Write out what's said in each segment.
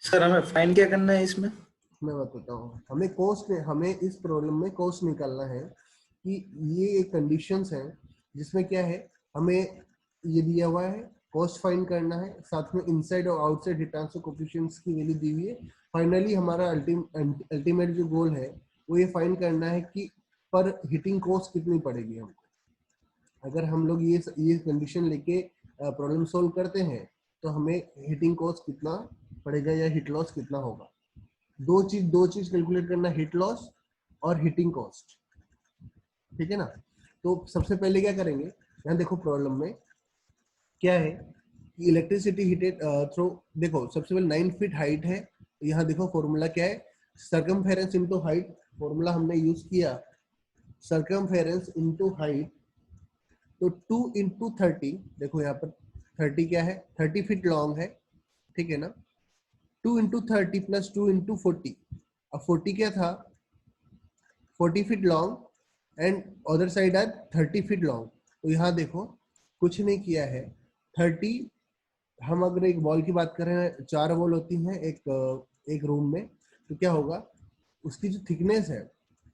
Sir हमें fine क्या करना है इसमें? मैं बताता हूँ, हमें कॉस्ट, हमें इस प्रॉब्लम में कॉस्ट निकालना है कि ये एक कंडीशंस हैं जिसमें क्या है, हमें ये दिया हुआ है, कॉस्ट फाइंड करना है, साथ में इनसाइड और आउटसाइड हीट ट्रांसफर कोएफिशिएंट्स की वैल्यू दी हुई है। फाइनली हमारा अल्टीमेट जो गोल है वो ये फाइंड करना है कि पर हीटिंग कॉस्ट कितनी पड़ेगी हमको। अगर हम लोग ये कंडीशन लेके प्रॉब्लम सोल्व करते हैं तो हमें हीटिंग कॉस्ट कितना पड़ेगा या हीट लॉस कितना होगा। दो चीज कैलकुलेट करना, हीट लॉस और हीटिंग कॉस्ट, ठीक है ना। तो सबसे पहले क्या करेंगे, यहाँ देखो प्रॉब्लम में क्या है, इलेक्ट्रिसिटी हीटेड थ्रू, देखो सबसे पहले 9 फीट हाइट है। यहाँ देखो फॉर्मूला क्या है, सर्कमफेरेंस इनटू हाइट, फॉर्मूला हमने यूज किया सर्कमफेरेंस इनटू हाइट, तो 2 इंटू 30, देखो यहाँ पर 30 क्या है, 30 फीट लॉन्ग है, ठीक है ना। 2 इंटू 30 प्लस 2 इंटू 40, अब 40 क्या था, 40 feet long and other side are 30 feet long. तो यहाँ देखो कुछ नहीं किया है, 30, हम अगर एक वॉल की बात करें, 4 वॉल होती हैं एक रूम में, तो क्या होगा, उसकी जो थिकनेस है,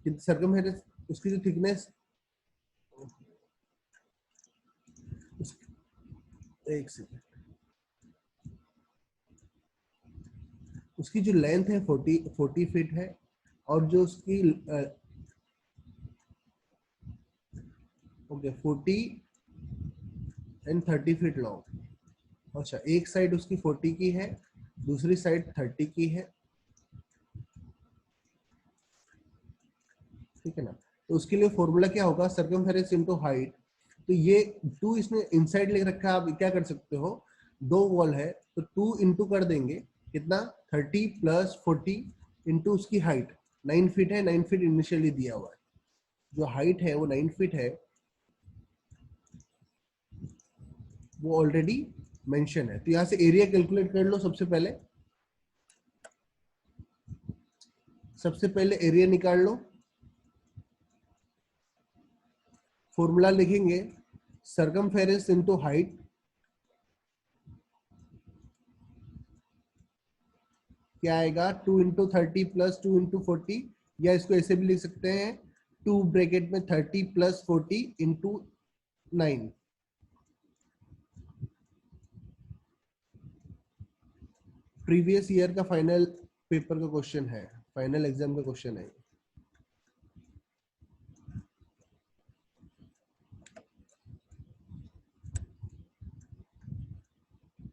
सर्कमफेरेंस, उसकी जो थिकनेस, एक सेकेंड, उसकी जो लेंथ है 40 फीट है, और जो उसकी ओके 40 एंड 30 फीट लॉन्ग। अच्छा, एक साइड उसकी 40 की है, दूसरी साइड 30 की है, ठीक है ना। तो उसके लिए फॉर्मूला क्या होगा, सर्कमफेरेंस इनटू हाइट। तो ये 2 इसने इनसाइड ले रखा है, आप क्या कर सकते हो, 2 वॉल है तो 2 इंटू कर देंगे, कितना, 30 प्लस 40 इंटू उसकी हाइट, 9 फीट है, 9 फीट इनिशियली दिया हुआ है, जो हाइट है वो 9 फीट है, वो ऑलरेडी मेंशन है। तो यहाँ से एरिया कैलकुलेट कर लो, सबसे पहले एरिया निकाल लो। फॉर्मूला लिखेंगे सर्कमफेरेंस इनटू हाइट, क्या आएगा, 2 इंटू 30 प्लस 2 इंटू 40, या इसको ऐसे भी लिख सकते हैं, 2 ब्रैकेट में 30 प्लस 40 इंटू 9। प्रीवियस ईयर का फाइनल पेपर का क्वेश्चन है, फाइनल एग्जाम का क्वेश्चन है।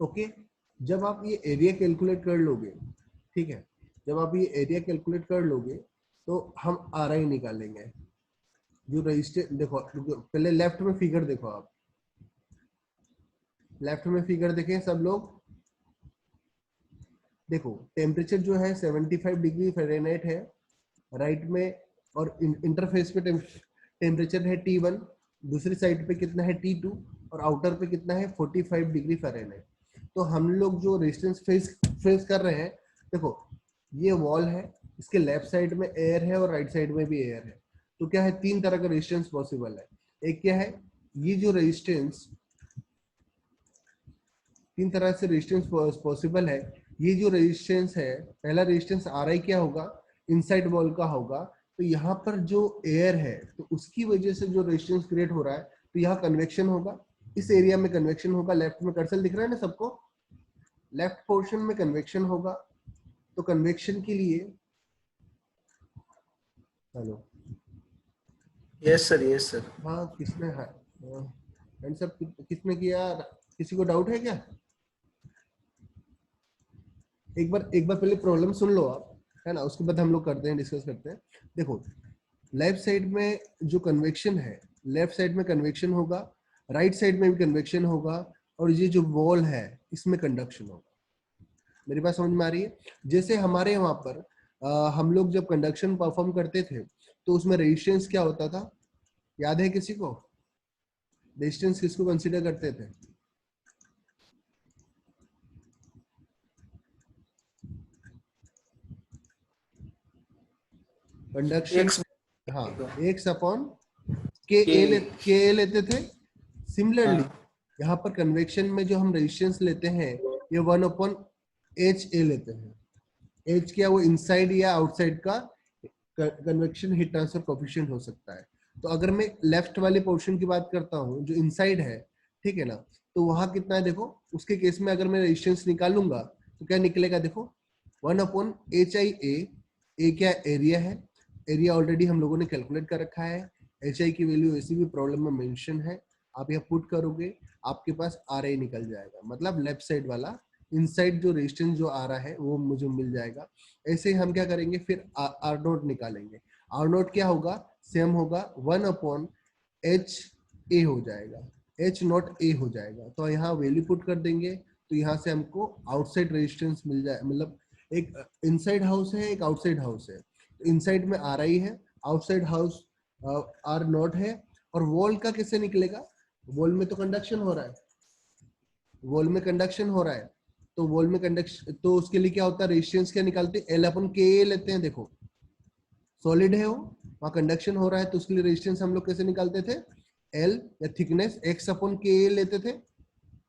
ओके, जब आप ये एरिया कैलकुलेट कर लोगे, ठीक है, जब आप ये एरिया कैलकुलेट कर लोगे तो हम आर आई निकालेंगे। जो रजिस्टर देखो, पहले लेफ्ट में फिगर देखो, आप लेफ्ट में फिगर देखें सब लोग, देखो टेम्परेचर जो है 75 डिग्री फ़ारेनहाइट है राइट में, और इंटरफेस पे टेम्परेचर है T1, दूसरी साइड पे कितना है T2, और आउटर पे कितना है 45 डिग्री फ़ारेनहाइट। तो हम लोग जो रेजिस्टेंस फेस कर रहे हैं, देखो ये वॉल है, इसके लेफ्ट साइड में एयर है और राइट साइड में भी एयर है, तो क्या है, 3 तरह का रेजिस्टेंस पॉसिबल है। एक क्या है, ये जो रेजिस्टेंस, 3 तरह से रेजिस्टेंस पॉसिबल है। ये जो रेजिस्टेंस है, पहला रेजिस्टेंस आर आई क्या होगा, इनसाइड वॉल का होगा, तो यहाँ पर जो एयर है तो उसकी वजह से जो रेजिस्टेंस क्रिएट हो रहा है, तो यहाँ कन्वेक्शन होगा, इस एरिया में कन्वेक्शन होगा, लेफ्ट में कर्सर दिख रहा है ना सबको, लेफ्ट पोर्शन में कन्वेक्शन होगा। तो कन्वेक्शन के लिए, hello, yes sir, yes sir. हाँ किसने आंसर किसने किया, किसी को डाउट है क्या, एक बार पहले प्रॉब्लम सुन लो आप, है ना, उसके बाद हम लोग करते हैं, डिस्कस करते हैं। देखो लेफ्ट साइड में जो कन्वेक्शन है, लेफ्ट साइड में कन्वेक्शन होगा, राइट साइड में भी कन्वेक्शन होगा, और ये जो वॉल है इसमें कंडक्शन होगा। मेरी बात समझ में आ रही है। जैसे हमारे वहां पर हम लोग जब कंडक्शन परफॉर्म करते थे तो उसमें रेजिस्टेंस क्या होता था, याद है किसी को, रेजिस्टेंस किसको कंसीडर करते थे, कंडक्शन, एक हाँ, को एक्स अपॉन के के। ए लेते थे। सिमिलरली हाँ। यहाँ पर कन्वेक्शन में जो हम रेजिस्टेंस लेते हैं, ये 1 अपॉन एच ए लेते हैं। एच क्या वो इनसाइड या आउटसाइड का कन्वेक्शन हीट ट्रांसफर कोफिशिएंट हो सकता है। तो अगर मैं लेफ्ट वाले पोर्शन की बात करता हूँ जो इनसाइड है, ठीक है ना, तो वहां कितना है देखो, उसके केस में अगर मैं रेजिस्टेंस निकालूंगा तो क्या निकलेगा देखो, 1/HI ए क्या एरिया है, एरिया ऑलरेडी हम लोगों ने कैलकुलेट कर रखा है, एच आई की वैल्यू ऐसी भी प्रॉब्लम में मेंशन है, आप यहाँ पुट करोगे आपके पास आर आई निकल जाएगा, मतलब लेफ्ट साइड वाला इनसाइड जो रेजिस्टेंस जो आ रहा है वो मुझे मिल जाएगा। ऐसे हम क्या करेंगे फिर आर नोट निकालेंगे, आर नोट क्या होगा, सेम होगा 1/H ए हो जाएगा, H नॉट ए हो जाएगा, तो यहाँ वैल्यू पुट कर देंगे तो यहाँ से हमको आउटसाइड रेजिस्टेंस मिल जाए, मतलब एक इनसाइड हाउस है एक आउटसाइड हाउस है, तो इनसाइड में आर आई है, आउटसाइड हाउस आर नॉट है, और वॉल का कैसे निकलेगा, वॉल में तो कंडक्शन हो रहा है, वॉल में कंडक्शन हो रहा है, तो वॉल में कंडक्शन तो उसके लिए क्या होता है, रेजिस्टेंस क्या निकालते हैं, L/K लेते हैं, देखो सॉलिड है वो, वहां कंडक्शन हो रहा है तो उसके लिए रेजिस्टेंस हम लोग कैसे निकालते थे, L या थिकनेस X/K लेते थे,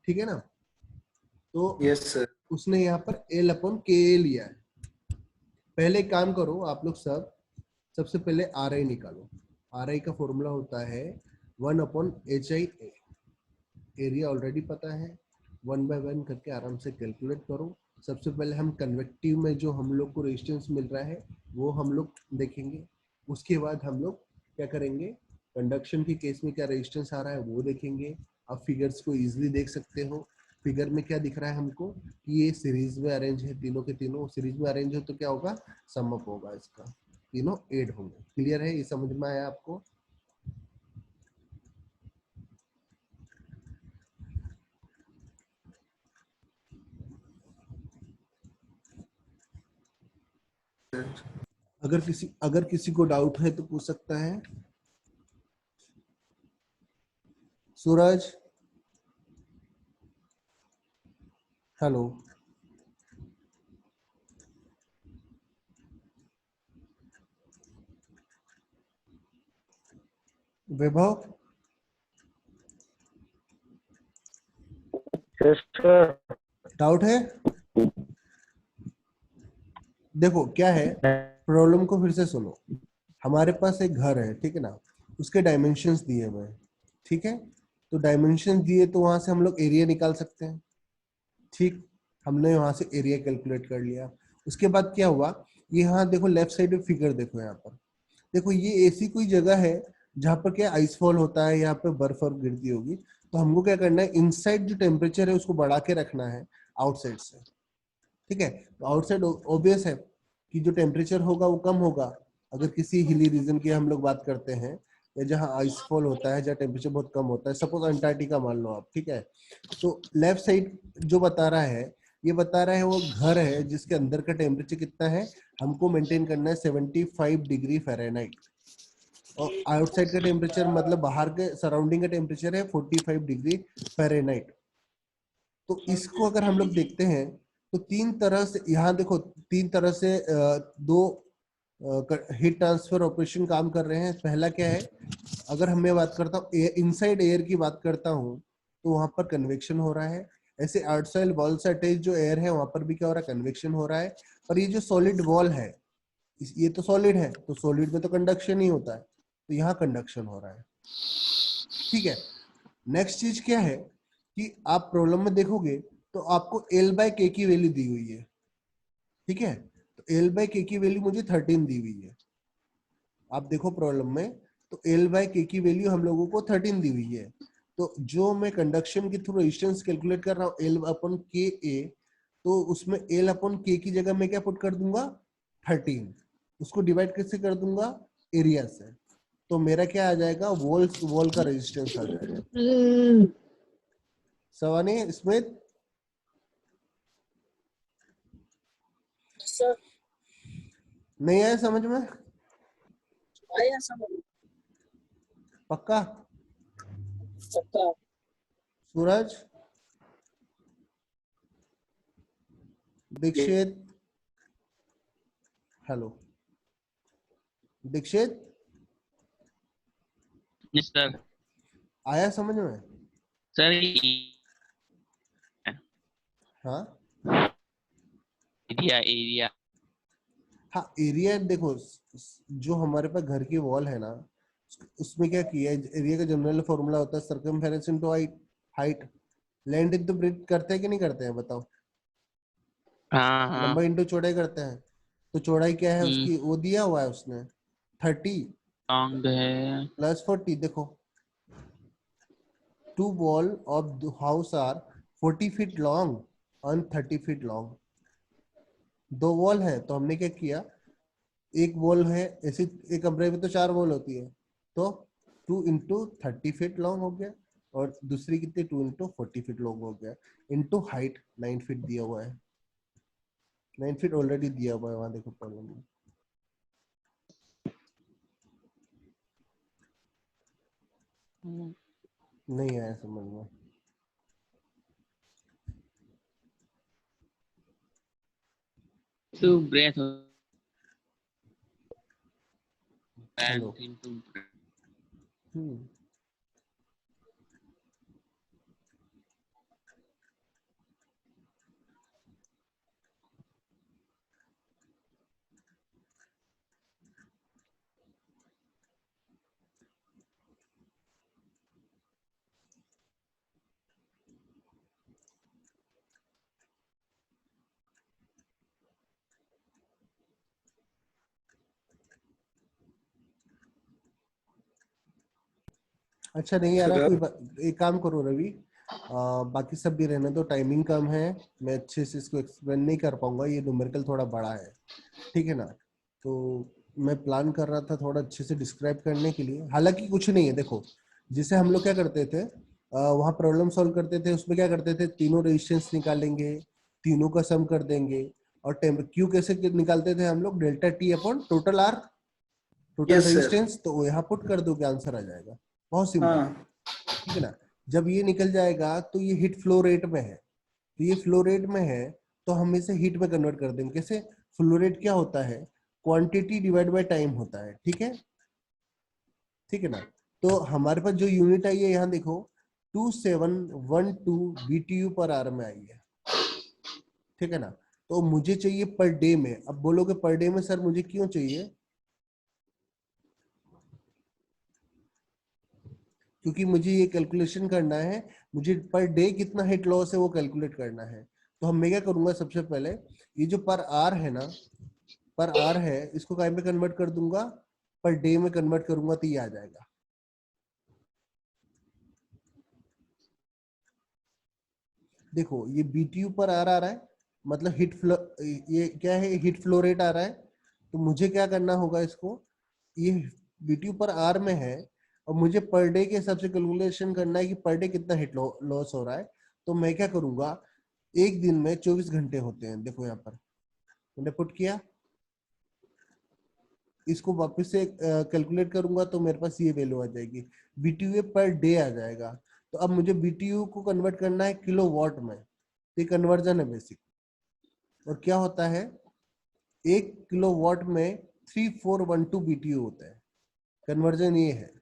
ठीक है ना, तो यस सर। उसने यहाँ पर L/K लिया है। पहले एक काम करो आप लोग सब, सबसे पहले आर आई निकालो, आर आई का फॉर्मूला होता है 1/HI, एरिया ऑलरेडी पता है, 1/1 करके आराम से कैलकुलेट करो। सबसे पहले हम कन्वेक्टिव में जो हम लोग को रेजिस्टेंस मिल रहा है वो हम लोग देखेंगे, उसके बाद हम लोग क्या करेंगे, कंडक्शन के केस में क्या रेजिस्टेंस आ रहा है वो देखेंगे। आप फिगर्स को इजीली देख सकते हो, फिगर में क्या दिख रहा है हमको कि ये सीरीज में अरेंज है, तीनों के तीनों सीरीज में अरेंज हो तो क्या होगा, सम अप होगा, इसका तीनों ऐड होंगे। क्लियर है, ये समझ में आया आपको? अगर किसी को डाउट है तो पूछ सकता है। सूरज, हेलो, वैभव, यस सर। डाउट है? देखो क्या है, प्रॉब्लम को फिर से सुनो। हमारे पास एक घर है, ठीक है ना, उसके डायमेंशंस दिए हुए हैं, ठीक है, तो डायमेंशंस दिए तो वहां से हम लोग एरिया निकाल सकते हैं, ठीक, हमने वहां से एरिया कैलकुलेट कर लिया। उसके बाद क्या हुआ, ये यहाँ देखो लेफ्ट साइड में फिगर देखो, यहाँ पर देखो ये ऐसी कोई जगह है जहाँ पर क्या आइसफॉल होता है, यहाँ पे बर्फ और गिरती होगी, तो हमको क्या करना है, इनसाइड जो टेम्परेचर है उसको बढ़ा के रखना है आउटसाइड से, ठीक है। तो आउटसाइड ऑब्वियस है कि जो टेम्परेचर होगा वो कम होगा, अगर किसी हिली रीजन की हम लोग बात करते हैं या जहाँ आइसफॉल होता है, जहाँ टेम्परेचर बहुत कम होता है, सपोज अंटार्कटिका मान लो आप, ठीक है, तो लेफ्ट साइड जो बता रहा है, ये बता रहा है वो घर है जिसके अंदर का टेम्परेचर कितना है, हमको मेंटेन करना है 75 डिग्री फ़ारेनहाइट, और आउटसाइड का टेम्परेचर मतलब बाहर के सराउंडिंग का टेम्परेचर है 45 डिग्री फ़ारेनहाइट। तो इसको अगर हम लोग देखते हैं तो तीन तरह से, यहाँ देखो तीन तरह से दो हीट ट्रांसफर ऑपरेशन काम कर रहे हैं। पहला क्या है, अगर मैं बात करता हूँ इनसाइड एयर की बात करता हूँ तो वहां पर कन्वेक्शन हो रहा है, ऐसे आउटसाइड वॉल से अटैच जो एयर है वहां पर भी क्या हो रहा है, कन्वेक्शन हो रहा है। और ये जो सॉलिड वॉल है, ये तो सॉलिड है, तो सॉलिड में तो कंडक्शन ही होता है, तो यहाँ कंडक्शन हो रहा है, ठीक है। नेक्स्ट चीज क्या है कि आप प्रॉब्लम में देखोगे तो आपको L/K की वैल्यू दी हुई है, ठीक है, तो L/K की वैल्यू मुझे 13 दी हुई है, आप देखो प्रॉब्लम में, तो L/K की वैल्यू हम लोगों को 13 दी हुई है, तो जो मैं कंडक्शन के थ्रू रेजिस्टेंस कैलकुलेट कर रहा हूँ L/Ka, तो उसमें L/K की जगह मैं क्या पुट कर दूंगा, 13, उसको डिवाइड कैसे कर दूंगा, एरिया से, तो मेरा क्या आ जाएगा, वॉल का रेजिस्टेंस आ जाएगा। सवानी स्मिथ, सर नहीं आया समझ में? आया समझ। पक्का? पक्का। Suraj, Dikshit, hello Dikshit, yes sir. आया समझ में? सर हाँ, एरिया एरिया हाँ एरिया देखो, जो हमारे पास घर की वॉल है ना, उसमें क्या किया है, एरिया का जनरल फॉर्मूला होता है circumference into height. Height length into breadth करते हैं कि नहीं करते हैं बताओ? हाँ हाँ। लंबाई इंटू चौड़ाई करते हैं। तो चौड़ाई क्या है उसकी, वो दिया हुआ है उसने 30 लॉन्ग है। प्लस 40। देखो 2 wall of the house are 40 feet long and 30 feet long। 2 wall है तो हमने क्या किया, एक वॉल है ऐसे, एक कमरे में तो 4 वॉल होती है, तो 2 इंटू 30 फीट लॉन्ग हो गया, और दूसरी कितनी 2 इंटू 40 फीट लॉन्ग हो गया, इंटू हाइट 9 फीट दिया हुआ है। 9 फीट ऑलरेडी दिया हुआ है वहां, देखो प्रॉब्लम में। नहीं आया समझ में। तो ब्रेथ हेलो। into अच्छा नहीं आ रहा, सर एक काम करो रवि, बाकी सब भी रहने दो, टाइमिंग कम है, मैं अच्छे से इसको एक्सप्लेन नहीं कर पाऊंगा, ये न्यूमेरिकल थोड़ा बड़ा है, ठीक है ना? तो मैं प्लान कर रहा था थोड़ा अच्छे से डिस्क्राइब करने के लिए, हालांकि कुछ नहीं है। देखो जिसे हम लोग क्या करते थे, वहाँ प्रॉब्लम सॉल्व करते थे, उसमें क्या करते थे, तीनों रेजिस्टेंस निकालेंगे, तीनों का सम कर देंगे, और क्यू कैसे निकालते थे हम लोग, delta T upon total R, total yes sir. Resistance, तो यहाँ पुट कर दो, आंसर आ जाएगा, बहुत सिंपल, हाँ ठीक है ना? जब ये निकल जाएगा तो ये हीट फ्लो रेट में है, तो ये फ्लो रेट में है, तो हम इसे हीट में कन्वर्ट कर देंगे। कैसे? फ्लो रेट क्या होता है, क्वांटिटी डिवाइड बाय टाइम होता है, ठीक है? ठीक है ना? तो हमारे पास जो यूनिट आई है यहाँ देखो 2712 BTU पर आवर में आई है, ठीक है ना? तो मुझे चाहिए पर डे में। अब बोलोगे पर डे में सर मुझे क्यों चाहिए, क्योंकि मुझे ये कैलकुलेशन करना है, मुझे पर डे कितना हिट लॉस है वो कैलकुलेट करना है। तो हम मैं क्या करूंगा, सबसे पहले ये जो पर आर है ना, पर आर है, इसको काय में कन्वर्ट कर दूंगा, पर डे में कन्वर्ट करूंगा, तो ये आ जाएगा। देखो ये BTU पर आर आ रहा है, मतलब हीट फ्लो, ये क्या है, हीट फ्लो रेट आ रहा है। तो मुझे क्या करना होगा इसको, ये BTU पर आर में है, और मुझे पर डे के हिसाब से कैलकुलेशन करना है कि पर डे कितना हिट लॉस हो रहा है। तो मैं क्या करूंगा, एक दिन में 24 घंटे होते हैं, देखो यहाँ पर मैंने पुट किया, इसको वापस से कैलकुलेट करूंगा तो मेरे पास ये वैल्यू आ जाएगी, BTU पर डे आ जाएगा। तो अब मुझे BTU को कन्वर्ट करना है किलोवाट में, ये कन्वर्जन है बेसिक। और क्या होता है, 1 किलोवाट में 3412 BTU होता है, कन्वर्जन ये है,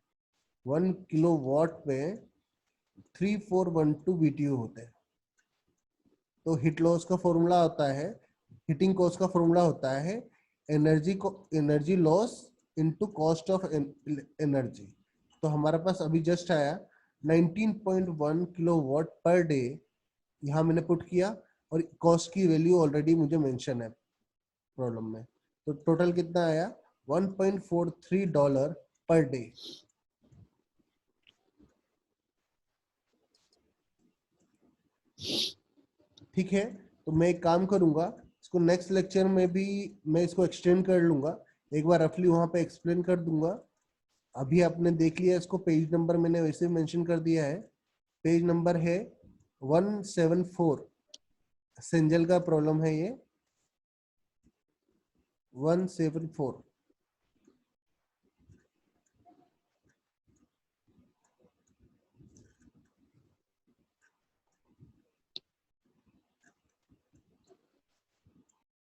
1 किलोवाट में 3412 BTU होते हैं। तो हीट लॉस का फॉर्मूला होता है, हीटिंग कॉस्ट का फॉर्मूला होता है energy loss into cost of energy. तो हमारे पास अभी जस्ट आया 19.1 किलोवाट पर डे, यहाँ मैंने पुट किया, और कॉस्ट की वैल्यू ऑलरेडी मुझे मेंशन है प्रॉब्लम में। तो टोटल कितना आया, $1.43 पर डे। ठीक है, तो मैं एक काम करूंगा, इसको नेक्स्ट लेक्चर में भी मैं इसको एक्सटेंड कर लूंगा, एक बार रफली वहां पे एक्सप्लेन कर दूंगा। अभी आपने देख लिया, इसको पेज नंबर मैंने वैसे मेंशन कर दिया है, पेज नंबर है 174, सेंजल का प्रॉब्लम है ये 174।